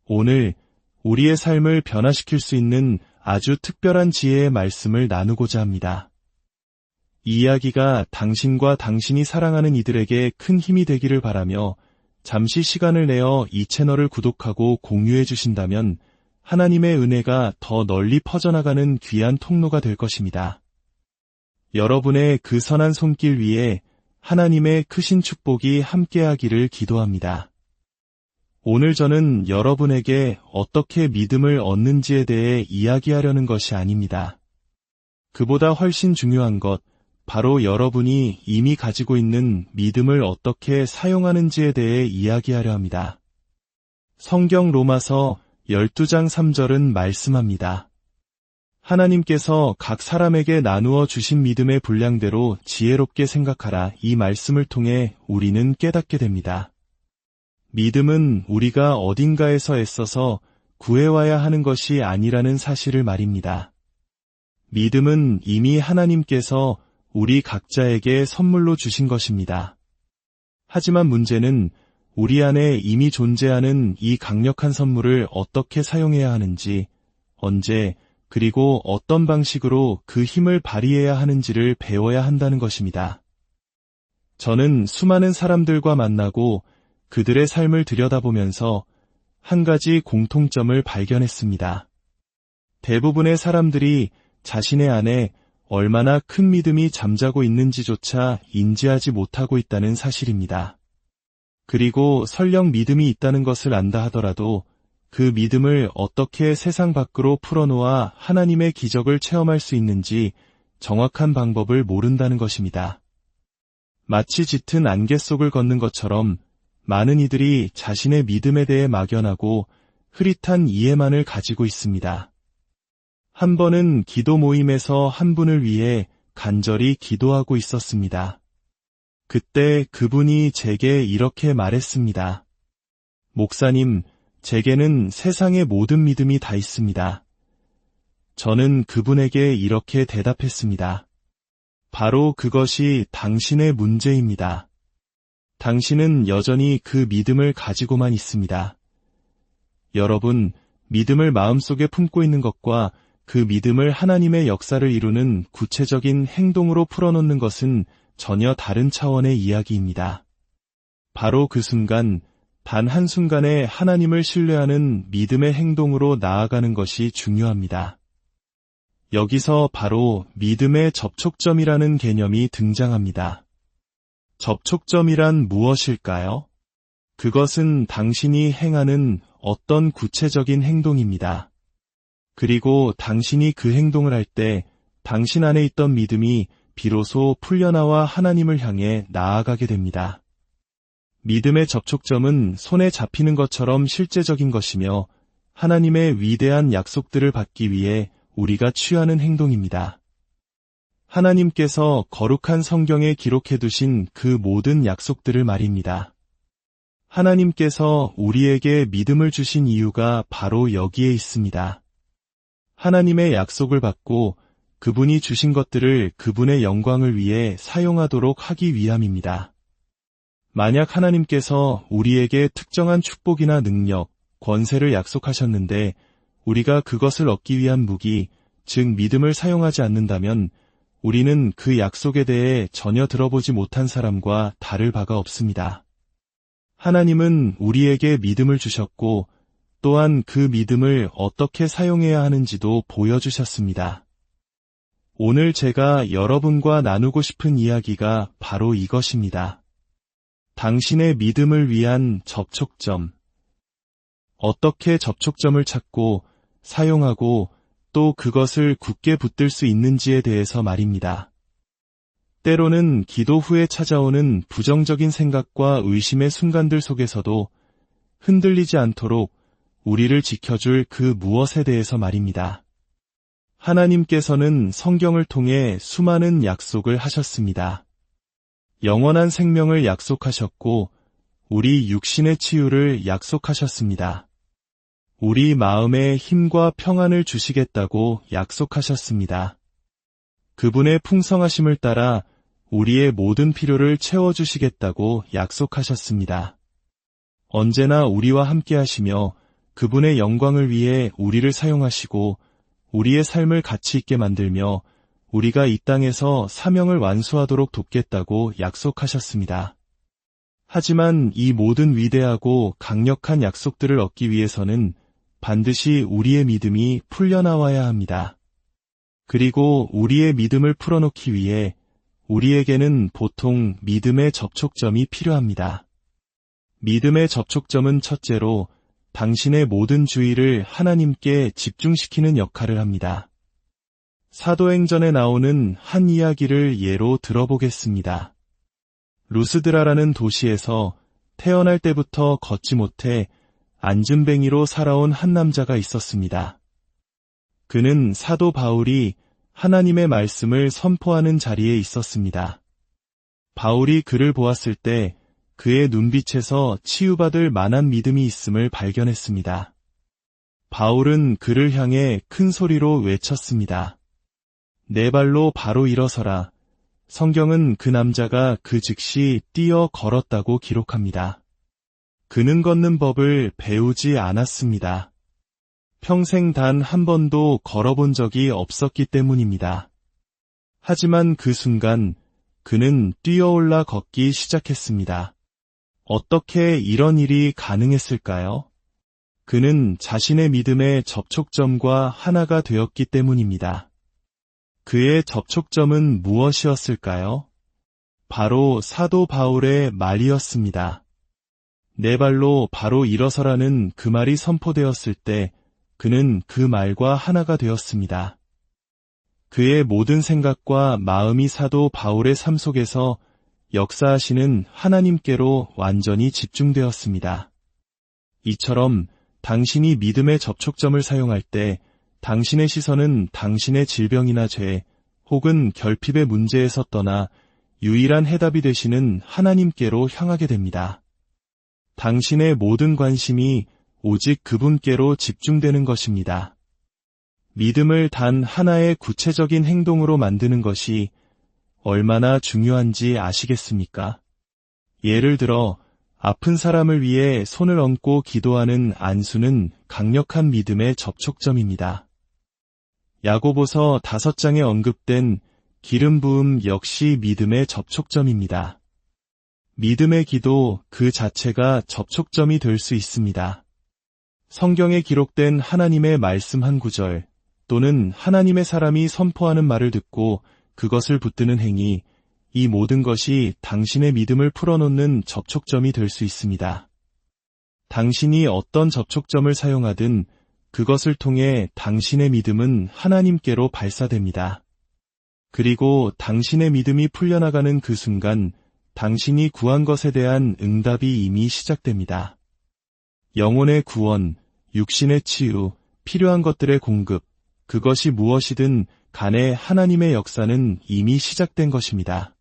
오늘 우리의 삶을 변화시킬 수 있는 아주 특별한 지혜의 말씀을 나누고자 합니다. 이 이야기가 당신과 당신이 사랑하는 이들에게 큰 힘이 되기를 바라며 잠시 시간을 내어 이 채널을 구독하고 공유해 주신다면 하나님의 은혜가 더 널리 퍼져나가는 귀한 통로가 될 것입니다. 여러분의 그 선한 손길 위에 하나님의 크신 축복이 함께하기를 기도합니다. 오늘 저는 여러분에게 어떻게 믿음을 얻는지에 대해 이야기하려는 것이 아닙니다. 그보다 훨씬 중요한 것, 바로 여러분이 이미 가지고 있는 믿음을 어떻게 사용하는지에 대해 이야기하려 합니다. 성경 로마서 12장 3절은 말씀합니다. 하나님께서 각 사람에게 나누어 주신 믿음의 분량대로 지혜롭게 생각하라. 이 말씀을 통해 우리는 깨닫게 됩니다. 믿음은 우리가 어딘가에서 애써서 구해와야 하는 것이 아니라는 사실을 말입니다. 믿음은 이미 하나님께서 우리 각자에게 선물로 주신 것입니다. 하지만 문제는 우리 안에 이미 존재하는 이 강력한 선물을 어떻게 사용해야 하는지, 언제, 그리고 어떤 방식으로 그 힘을 발휘해야 하는지를 배워야 한다는 것입니다. 저는 수많은 사람들과 만나고 그들의 삶을 들여다보면서 한 가지 공통점을 발견했습니다. 대부분의 사람들이 자신의 안에 얼마나 큰 믿음이 잠자고 있는지조차 인지하지 못하고 있다는 사실입니다. 그리고 설령 믿음이 있다는 것을 안다 하더라도 그 믿음을 어떻게 세상 밖으로 풀어놓아 하나님의 기적을 체험할 수 있는지 정확한 방법을 모른다는 것입니다. 마치 짙은 안개 속을 걷는 것처럼 많은 이들이 자신의 믿음에 대해 막연하고 흐릿한 이해만을 가지고 있습니다. 한 번은 기도 모임에서 한 분을 위해 간절히 기도하고 있었습니다. 그때 그분이 제게 이렇게 말했습니다. 목사님, 제게는 세상의 모든 믿음이 다 있습니다. 저는 그분에게 이렇게 대답했습니다. 바로 그것이 당신의 문제입니다. 당신은 여전히 그 믿음을 가지고만 있습니다. 여러분, 믿음을 마음속에 품고 있는 것과 그 믿음을 하나님의 역사를 이루는 구체적인 행동으로 풀어놓는 것은 전혀 다른 차원의 이야기입니다. 바로 그 순간, 단 한순간에 하나님을 신뢰하는 믿음의 행동으로 나아가는 것이 중요합니다. 여기서 바로 믿음의 접촉점이라는 개념이 등장합니다. 접촉점이란 무엇일까요? 그것은 당신이 행하는 어떤 구체적인 행동입니다. 그리고 당신이 그 행동을 할 때 당신 안에 있던 믿음이 비로소 풀려나와 하나님을 향해 나아가게 됩니다. 믿음의 접촉점은 손에 잡히는 것처럼 실제적인 것이며 하나님의 위대한 약속들을 받기 위해 우리가 취하는 행동입니다. 하나님께서 거룩한 성경에 기록해두신 그 모든 약속들을 말입니다. 하나님께서 우리에게 믿음을 주신 이유가 바로 여기에 있습니다. 하나님의 약속을 받고 그분이 주신 것들을 그분의 영광을 위해 사용하도록 하기 위함입니다. 만약 하나님께서 우리에게 특정한 축복이나 능력, 권세를 약속하셨는데 우리가 그것을 얻기 위한 무기, 즉 믿음을 사용하지 않는다면 우리는 그 약속에 대해 전혀 들어보지 못한 사람과 다를 바가 없습니다. 하나님은 우리에게 믿음을 주셨고 또한 그 믿음을 어떻게 사용해야 하는지도 보여주셨습니다. 오늘 제가 여러분과 나누고 싶은 이야기가 바로 이것입니다. 당신의 믿음을 위한 접촉점. 어떻게 접촉점을 찾고 사용하고 또 그것을 굳게 붙들 수 있는지에 대해서 말입니다. 때로는 기도 후에 찾아오는 부정적인 생각과 의심의 순간들 속에서도 흔들리지 않도록 우리를 지켜줄 그 무엇에 대해서 말입니다. 하나님께서는 성경을 통해 수많은 약속을 하셨습니다. 영원한 생명을 약속하셨고 우리 육신의 치유를 약속하셨습니다. 우리 마음에 힘과 평안을 주시겠다고 약속하셨습니다. 그분의 풍성하심을 따라 우리의 모든 필요를 채워주시겠다고 약속하셨습니다. 언제나 우리와 함께 하시며 그분의 영광을 위해 우리를 사용하시고 우리의 삶을 가치 있게 만들며 우리가 이 땅에서 사명을 완수하도록 돕겠다고 약속하셨습니다. 하지만 이 모든 위대하고 강력한 약속들을 얻기 위해서는 반드시 우리의 믿음이 풀려나와야 합니다. 그리고 우리의 믿음을 풀어놓기 위해 우리에게는 보통 믿음의 접촉점이 필요합니다. 믿음의 접촉점은 첫째로 당신의 모든 주의를 하나님께 집중시키는 역할을 합니다. 사도행전에 나오는 한 이야기를 예로 들어보겠습니다. 루스드라라는 도시에서 태어날 때부터 걷지 못해 안진뱅이로 살아온 한 남자가 있었습니다. 그는 사도 바울이 하나님의 말씀을 선포하는 자리에 있었습니다. 바울이 그를 보았을 때 그의 눈빛에서 치유받을 만한 믿음이 있음을 발견했습니다. 바울은 그를 향해 큰 소리로 외쳤습니다. 내 발로 바로 일어서라. 성경은 그 남자가 그 즉시 뛰어 걸었다고 기록합니다. 그는 걷는 법을 배우지 않았습니다. 평생 단 한 번도 걸어본 적이 없었기 때문입니다. 하지만 그 순간 그는 뛰어올라 걷기 시작했습니다. 어떻게 이런 일이 가능했을까요? 그는 자신의 믿음의 접촉점과 하나가 되었기 때문입니다. 그의 접촉점은 무엇이었을까요? 바로 사도 바울의 말이었습니다. 내 발로 바로 일어서라는 그 말이 선포되었을 때 그는 그 말과 하나가 되었습니다. 그의 모든 생각과 마음이 사도 바울의 삶 속에서 역사하시는 하나님께로 완전히 집중되었습니다. 이처럼 당신이 믿음의 접촉점을 사용할 때 당신의 시선은 당신의 질병이나 죄 혹은 결핍의 문제에서 떠나 유일한 해답이 되시는 하나님께로 향하게 됩니다. 당신의 모든 관심이 오직 그분께로 집중되는 것입니다. 믿음을 단 하나의 구체적인 행동으로 만드는 것이 얼마나 중요한지 아시겠습니까? 예를 들어 아픈 사람을 위해 손을 얹고 기도하는 안수는 강력한 믿음의 접촉점입니다. 야고보서 5장에 언급된 기름 부음 역시 믿음의 접촉점입니다. 믿음의 기도 그 자체가 접촉점이 될 수 있습니다. 성경에 기록된 하나님의 말씀 한 구절 또는 하나님의 사람이 선포하는 말을 듣고 그것을 붙드는 행위, 이 모든 것이 당신의 믿음을 풀어놓는 접촉점이 될 수 있습니다. 당신이 어떤 접촉점을 사용하든 그것을 통해 당신의 믿음은 하나님께로 발사됩니다. 그리고 당신의 믿음이 풀려나가는 그 순간 당신이 구한 것에 대한 응답이 이미 시작됩니다. 영혼의 구원, 육신의 치유, 필요한 것들의 공급, 그것이 무엇이든 간에 하나님의 역사는 이미 시작된 것입니다.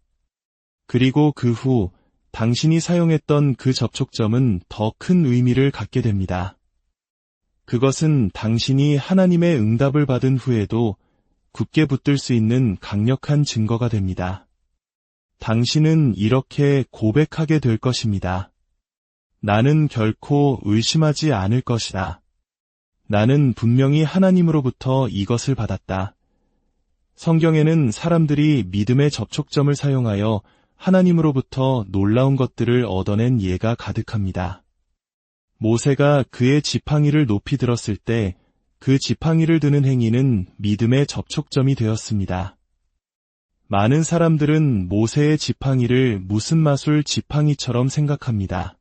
그리고 그 후 당신이 사용했던 그 접촉점은 더 큰 의미를 갖게 됩니다. 그것은 당신이 하나님의 응답을 받은 후에도 굳게 붙들 수 있는 강력한 증거가 됩니다. 당신은 이렇게 고백하게 될 것입니다. 나는 결코 의심하지 않을 것이다. 나는 분명히 하나님으로부터 이것을 받았다. 성경에는 사람들이 믿음의 접촉점을 사용하여 하나님으로부터 놀라운 것들을 얻어낸 예가 가득합니다. 모세가 그의 지팡이를 높이 들었을 때 그 지팡이를 드는 행위는 믿음의 접촉점이 되었습니다. 많은 사람들은 모세의 지팡이를 무슨 마술 지팡이처럼 생각합니다.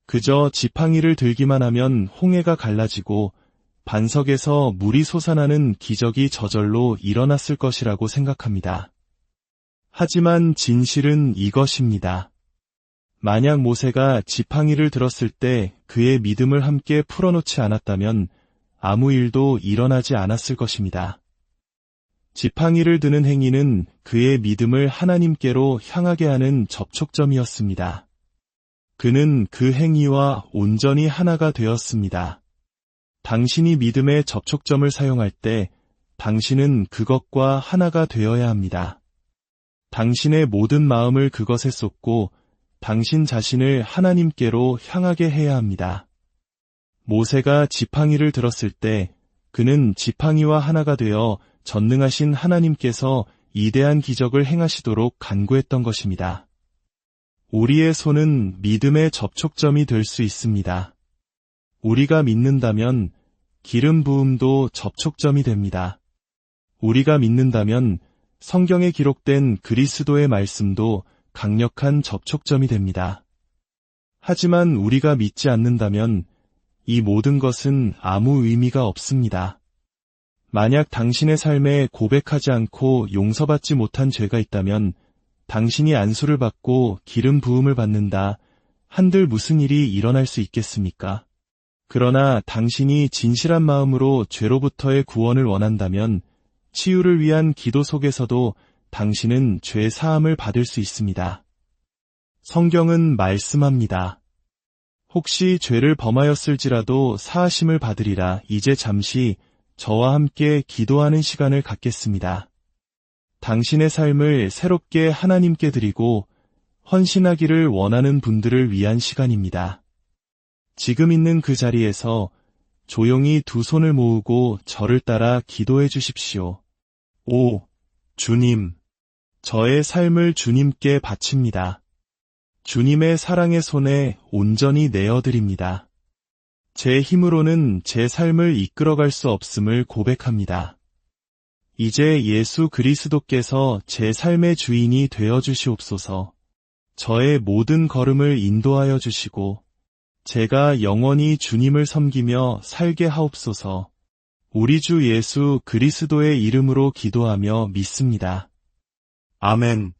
그저 지팡이를 들기만 하면 홍해가 갈라지고 반석에서 물이 솟아나는 기적이 저절로 일어났을 것이라고 생각합니다. 하지만 진실은 이것입니다. 만약 모세가 지팡이를 들었을 때 그의 믿음을 함께 풀어놓지 않았다면 아무 일도 일어나지 않았을 것입니다. 지팡이를 드는 행위는 그의 믿음을 하나님께로 향하게 하는 접촉점이었습니다. 그는 그 행위와 온전히 하나가 되었습니다. 당신이 믿음의 접촉점을 사용할 때 당신은 그것과 하나가 되어야 합니다. 당신의 모든 마음을 그것에 쏟고 당신 자신을 하나님께로 향하게 해야 합니다. 모세가 지팡이를 들었을 때 그는 지팡이와 하나가 되어 전능하신 하나님께서 이대한 기적을 행하시도록 간구했던 것입니다. 우리의 손은 믿음의 접촉점이 될 수 있습니다. 우리가 믿는다면 기름 부음도 접촉점이 됩니다. 우리가 믿는다면 성경에 기록된 그리스도의 말씀도 강력한 접촉점이 됩니다. 하지만 우리가 믿지 않는다면 이 모든 것은 아무 의미가 없습니다. 만약 당신의 삶에 고백하지 않고 용서받지 못한 죄가 있다면 당신이 안수를 받고 기름 부음을 받는다 한들 무슨 일이 일어날 수 있겠습니까? 그러나 당신이 진실한 마음으로 죄로부터의 구원을 원한다면 치유를 위한 기도 속에서도 당신은 죄 사함을 받을 수 있습니다. 성경은 말씀합니다. 혹시 죄를 범하였을지라도 사하심을 받으리라. 이제 잠시 저와 함께 기도하는 시간을 갖겠습니다. 당신의 삶을 새롭게 하나님께 드리고 헌신하기를 원하는 분들을 위한 시간입니다. 지금 있는 그 자리에서 조용히 두 손을 모으고 저를 따라 기도해 주십시오. 오, 주님, 저의 삶을 주님께 바칩니다. 주님의 사랑의 손에 온전히 내어드립니다. 제 힘으로는 제 삶을 이끌어갈 수 없음을 고백합니다. 이제 예수 그리스도께서 제 삶의 주인이 되어 주시옵소서. 저의 모든 걸음을 인도하여 주시고 제가 영원히 주님을 섬기며 살게 하옵소서. 우리 주 예수 그리스도의 이름으로 기도하며 믿습니다. 아멘.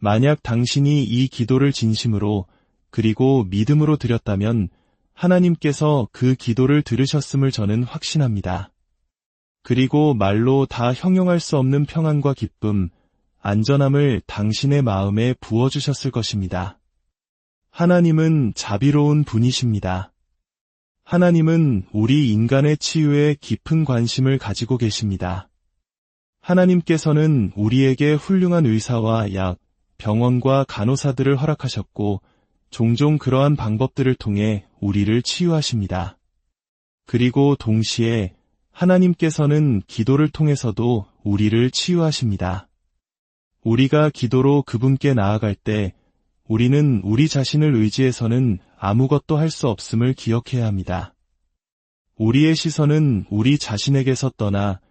만약 당신이 이 기도를 진심으로 그리고 믿음으로 드렸다면 하나님께서 그 기도를 들으셨음을 저는 확신합니다. 그리고 말로 다 형용할 수 없는 평안과 기쁨, 안전함을 당신의 마음에 부어주셨을 것입니다. 하나님은 자비로운 분이십니다. 하나님은 우리 인간의 치유에 깊은 관심을 가지고 계십니다. 하나님께서는 우리에게 훌륭한 의사와 약, 병원과 간호사들을 허락하셨고 종종 그러한 방법들을 통해 우리를 치유하십니다. 그리고 동시에 하나님께서는 기도를 통해서도 우리를 치유하십니다. 우리가 기도로 그분께 나아갈 때 우리는 우리 자신을 의지해서는 아무것도 할 수 없음을 기억해야 합니다. 우리의 시선은 우리 자신에게서 떠나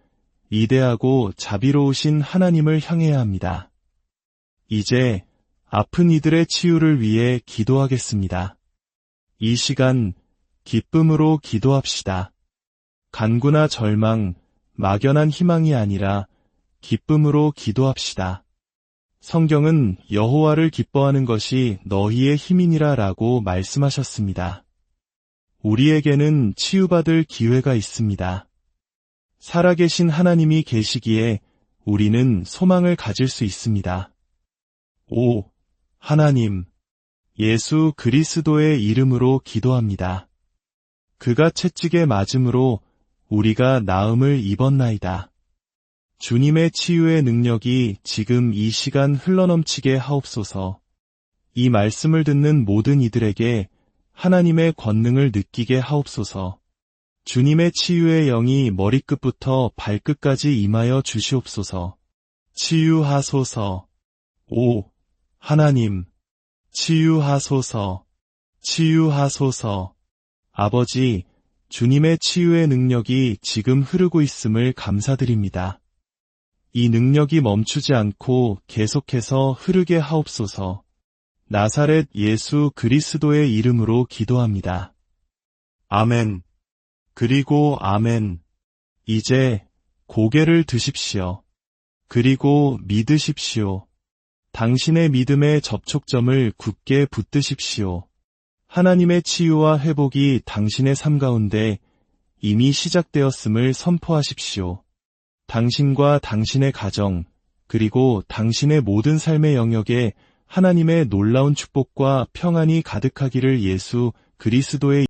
위대하고 자비로우신 하나님을 향해야 합니다. 이제 아픈 이들의 치유를 위해 기도하겠습니다. 이 시간 기쁨으로 기도합시다. 간구나 절망, 막연한 희망이 아니라 기쁨으로 기도합시다. 성경은 여호와를 기뻐하는 것이 너희의 힘이니라 라고 말씀하셨습니다. 우리에게는 치유받을 기회가 있습니다. 살아계신 하나님이 계시기에 우리는 소망을 가질 수 있습니다. 오, 하나님, 예수 그리스도의 이름으로 기도합니다. 그가 채찍에 맞음으로 우리가 나음을 입었나이다. 주님의 치유의 능력이 지금 이 시간 흘러넘치게 하옵소서. 이 말씀을 듣는 모든 이들에게 하나님의 권능을 느끼게 하옵소서. 주님의 치유의 영이 머리끝부터 발끝까지 임하여 주시옵소서. 치유하소서. 오, 하나님, 치유하소서. 치유하소서. 아버지, 주님의 치유의 능력이 지금 흐르고 있음을 감사드립니다. 이 능력이 멈추지 않고 계속해서 흐르게 하옵소서. 나사렛 예수 그리스도의 이름으로 기도합니다. 아멘. 그리고 아멘. 이제 고개를 드십시오. 그리고 믿으십시오. 당신의 믿음의 접촉점을 굳게 붙드십시오. 하나님의 치유와 회복이 당신의 삶 가운데 이미 시작되었음을 선포하십시오. 당신과 당신의 가정, 그리고 당신의 모든 삶의 영역에 하나님의 놀라운 축복과 평안이 가득하기를 예수 그리스도의